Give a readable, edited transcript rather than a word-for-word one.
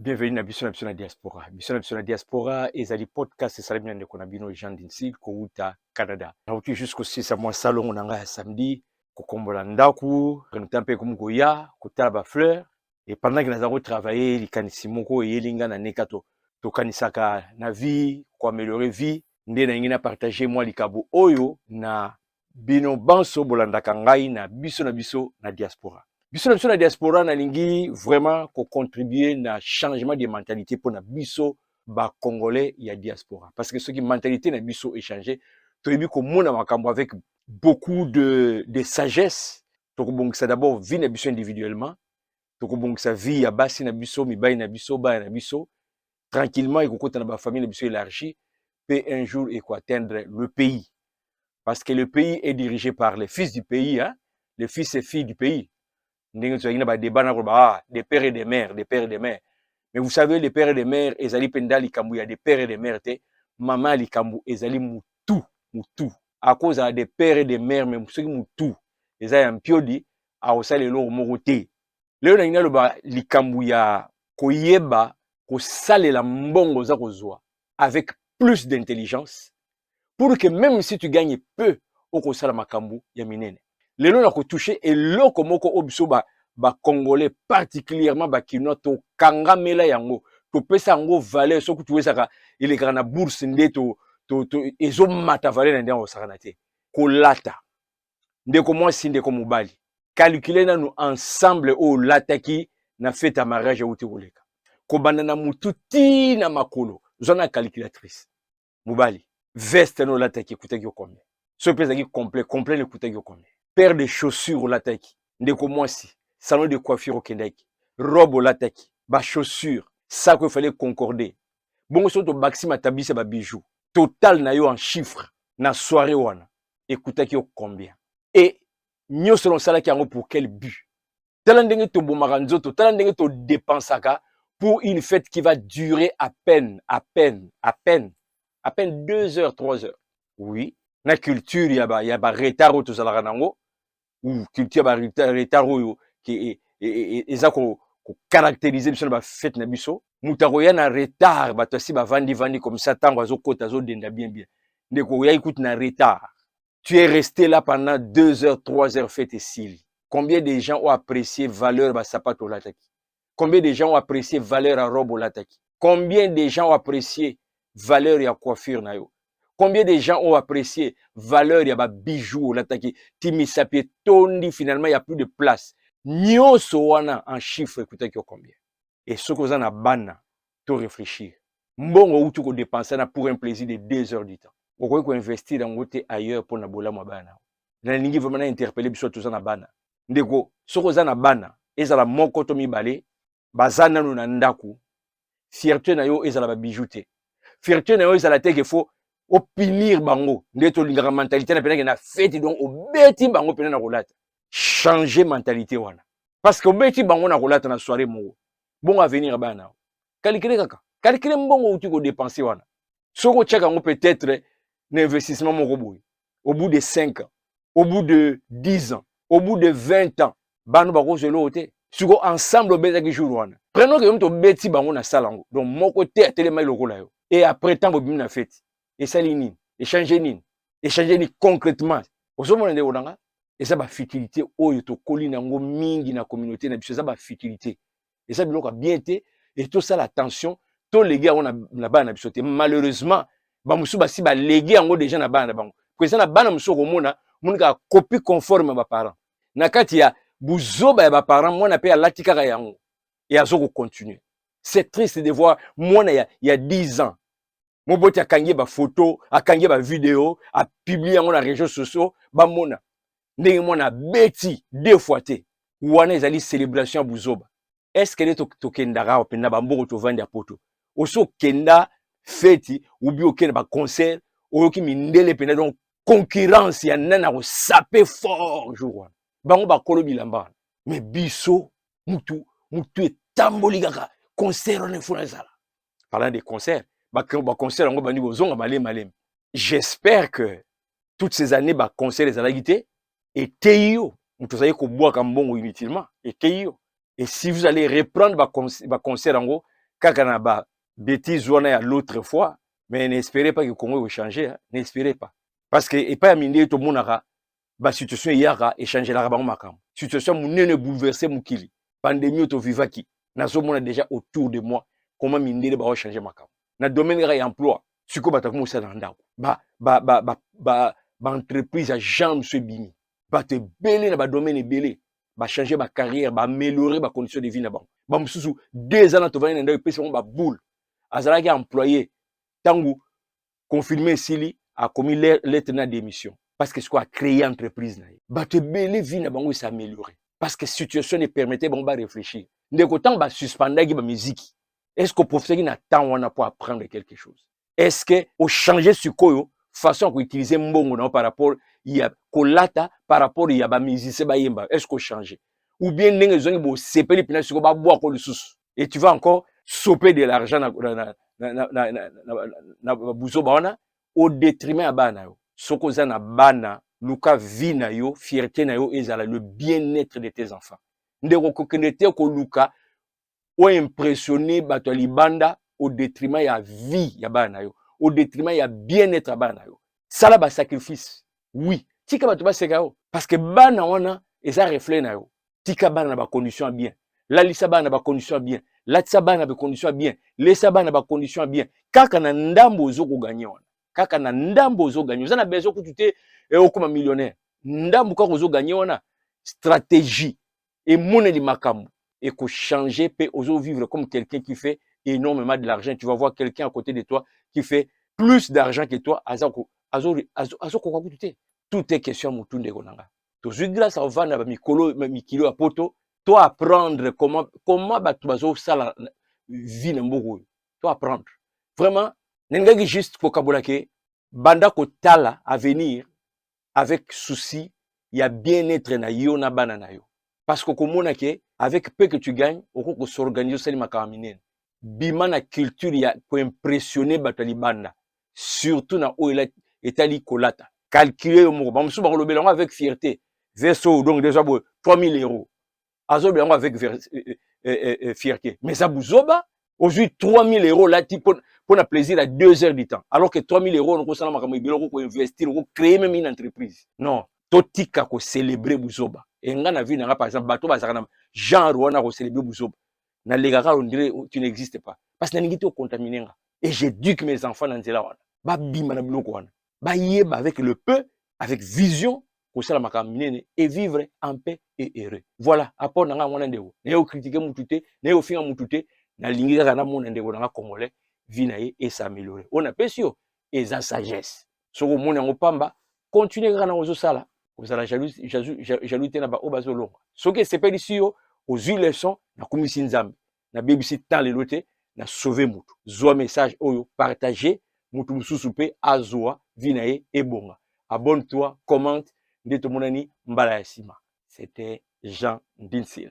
Bienvenue na biso na diaspora. Biso na diaspora ezali podcast esalami na ndeko na bino Jean Dinsil kouta Canada. Nauti jusqu'au 6 mois salon na ngai samedi kokombola ndaku, renouta mpe komukoya, kotala ba fleur et pendant que nazango travailler likanisi moko eyelinga na nekato tokanisaka na vie, ko améliorer vie, nde na ngina partager moi likabo oyo na bino banso bolandaka ngai na biso na diaspora. Biso na diaspora na lingi vraiment ko contribuer na changement de mentalité pour na biso ba congolais ya diaspora parce que ce qui mentalité na biso échanger to yebi ko mona makambo avec beaucoup de sagesse to ko bongisa d'abord vie na biso individuellement to ko bongisa vie ya basi na biso mibali na biso ba na biso tranquillement et ko kota na ba famille na biso élargie peut un jour et atteindre le pays parce que le pays est dirigé par les fils du pays hein, les fils et filles du pays. Des pères et des mères, des pères et des mères. Mais vous savez, les pères et des mères, ezali penda likambu, il y a des pères et des mères, maman likambu, ezali mutu. À cause des pères et des mères, mais ceux qui mutu, ezali un piodi, a osali lo morote. Léo na ngina loba likambu ya koyeba, ko sale la mbongo za kozwa, avec plus d'intelligence, pour que même si tu gagnes peu, oko sala makambu ya minene. Les gens qui touché et loko moko obiso ba congolais particulièrement ba kino to kangamela yango to pesa yango valeur so que tu wesaka il est na bourse ndeto to ezo mata valeur ndenge osakana te ko lata ndeko mwasi ndeko mobali calculer na nous ensemble o lataki na fête à mariage ou koleka ko banana mututi na makolo zona calculatrice mobali veste no lataki kutaki combien ce pesa qui complet le kutaki combien paire de chaussures au lataki, ndeko mwasi, salon de coiffure au kendaki, robe au lataki, ba chaussures, ça qu'il fallait concorder. Bon, so to baxi matabisa ba bijoux. Total na yo en chiffres, na soirée wana. Écoutaki yo combien. Et, nyo selon ça qui pour quel but? Talandenge to bomaka nzoto, talandenge to dépensaka pour une fête qui va durer à peine 2 heures, 3 heures. Oui, na culture ya ba retard to zalaka nango. Ou culture ba retard qui eza ko caractériser biso ba fête na biso mutako ya na retard bato si ba vandi comme ça tango azokota zo denda bien ndeko ya écoute na retard tu es resté là pendant 2 heures 3 heures fête ici. Combien de gens ont apprécié valeur ba sapato lataki, combien de gens ont apprécié valeur à robe lataki, combien de gens ont apprécié valeur ya coiffure na yo, combien de gens ont apprécié valeur ya ba bijoux lataki timisapie tondi finalement il y a plus de place nyoso wana en chiffre écoutez combien et ce que vous en a bana to réfléchir mbongo ou tu ko dépenser na pour un plaisir de 2 heures du temps okoki ko investir dans côté ailleurs pour na bola mwa bana na lingi vraiment na interpeller biso tous na bana ndeko ce que vous en a bana ezala moko to mibale bazana no na ndaku fierté na yo ezala ba bijouté fierté na yo ezala te que faut opinir bango ndeto lingaka mentalité na penaka na fête donc obeti bango pena na kolata changer mentalité wana parce que obeti bango na kolata na soirée mo bon avenir bana calculer mbongo uti ko dépenser wana soko tchaka ngo peut-être l'investissement moko boy au bout de 5 ans au bout de 10 ans au bout de 20 ans bano bako zelo ote siko ensemble obeta ki jour wana prenons que mto beti bango na salango donc moko te telema lokola yo et après temps bobimi na fête et ça nini échanger ni concrètement osomona nde onanga et ça ba futilité oyo to kolina ngo mingi na communauté na biso ça ba futilité et ça biloko bien été et tout ça l'attention to légué on na bana biso te malheureusement ba musu ba si ba légué ngo déjà na bana bango que ça na bana musu ko mona munika copie conforme ba parents na kati ya buzoba ya ba parents mona pe alatika ka yango et azoko continuer c'est triste de voir mona il y a 10 ans moboti akangi ba photo akangi ba vidéo a publier yango na réseaux sociaux ba mona ndenge mona beti 2 fois te wana ezali célébration buzoba est-ce que to kendaka openda ba mboko to vandi poto oso kenda fête ou bien okenda ba concert oyoki mindele penda donc concurrence ya nana ko saper fort jour bango ba kolo bilamba mais biso mutu etamboli kaka concert on efuna zala parlant des concerts concert ngo bandi bozonga malem j'espère que toutes ces années concert les alagité et teyo mutozali ko boaka mbongo inutilement et teyo et si vous allez reprendre concert ngo kaka na ba bêtise wana ya l'autre fois, mais n'espérez pas que Congo va changer, hein? N'espérez pas. Parce que et pas minde to monaka ba situation yaka échanger la bango makam. Situation munene bouleverser mukili. Pandémie to vivaki. Nazo mona déjà autour de moi comment minde ba changer makam. Na domaine ya emploi, siko batakumo sa na ndako. Ba entreprise à jambe se bini. Ba te belé na ba domaine belé. Ba changer ba carrière, ba améliorer ba condition de vie na bango. Ba mususu 2 ans na to vana ndako pesa ba boule. Azalaki employé tangu confirmé sili a commis lettre na démission parce que ce qu'on a créé entreprise na ba te belé vie na bango s'améliorer parce que situation ne permettait bon ba réfléchir ndeko tant ba suspendaki ba musique est-ce que professeur qui na temps wana pour apprendre quelque chose est-ce que au changer sikoyo façon ko utiliser mbongo na par rapport ya kolata par rapport ya ba musicien ba yemba est-ce que changer ou bien ndenge zongi bo sepeli pina siko ba boire ko lisusu et tu vas encore soper de l'argent na buzoba wana au détriment ya bana yo soko za na bana luka vie na yo fierté na yo ezala le bien-être de tes enfants ndeko kokende te ko luka o impressionner bato libanda au détriment ya vie ya bana yo au détriment ya bien-être ya bana yo sala ba sacrifice oui tika bato ba seka yo parce que bana wana eza reflet na yo tika bana na ba condition bien la lisa bana ba condition bien latisa bana ba condition bien lesa bana ba condition bien kaka na ndambo ozoko gagner wana kaka na ndambo ozo gagner oza na besoin kutu te okoma millionnaire ndambo kaka ozo gagner wana stratégie et moneli makambo et ko changer pe ozo vivre comme quelqu'un qui fait énormément de l'argent tu vas voir quelqu'un à côté de toi qui fait plus d'argent que toi azoko ko kutu te tout est question mutu ndeko nanga tozwi grâce à vana ba mikolo mikilo ya poto toi apprendre comment bato bazo sala vie na mbogo toi apprendre vraiment nengaki juste kokabola ke banda kotala à venir avec souci il y a bien-être na yo na bana na yo parce que komona ke avec peu que tu gagnes oko s'organiser sali makaminen bima na culture ya ko impressionner bato libanda surtout na o etali kolata calculer mo ba musu ba kolobela avec fierté verso donc déjà 3000 euros azobe yango avec fierté mais ça buzoba aujourd'hui 3000 euros là pour na plaisir à 2 heures du temps alors que 3000 euros on kosala makambo ibelo ko investir ko créer même une entreprise non totika ko célébrer buzoba et nga na vie na par exemple bato bazaka na genre wana ko célébrer buzoba na legaka on dirait tu n'existes pas parce que na ngiti o contaminé nga et j'éduque mes enfants dans nzela wana ba bima na biloko wana ba yeba avec le peu avec vision et vivre en paix et heureux. Voilà, apport nanga mwana ndeko. Neo critiquer mutute, neo finga mutute, na lingi kaka na mwana ndeko nanga congolais, vie na ye et s'améliorer. On appelle ça eza sagesse. Soko mona ngopamba, continuer kaka na ozo sala. Ozala jaloux te na ba obazo longa. Soki sepeli si yo, ozwi leçon na kumisi nzambe. Na bebisi tant le lote, na sauver mutu. Zwa message oyo, partager mutu mususu pe azwa vie na ye ebonga. Abonne-toi, commente. C'était Jean Dinsil.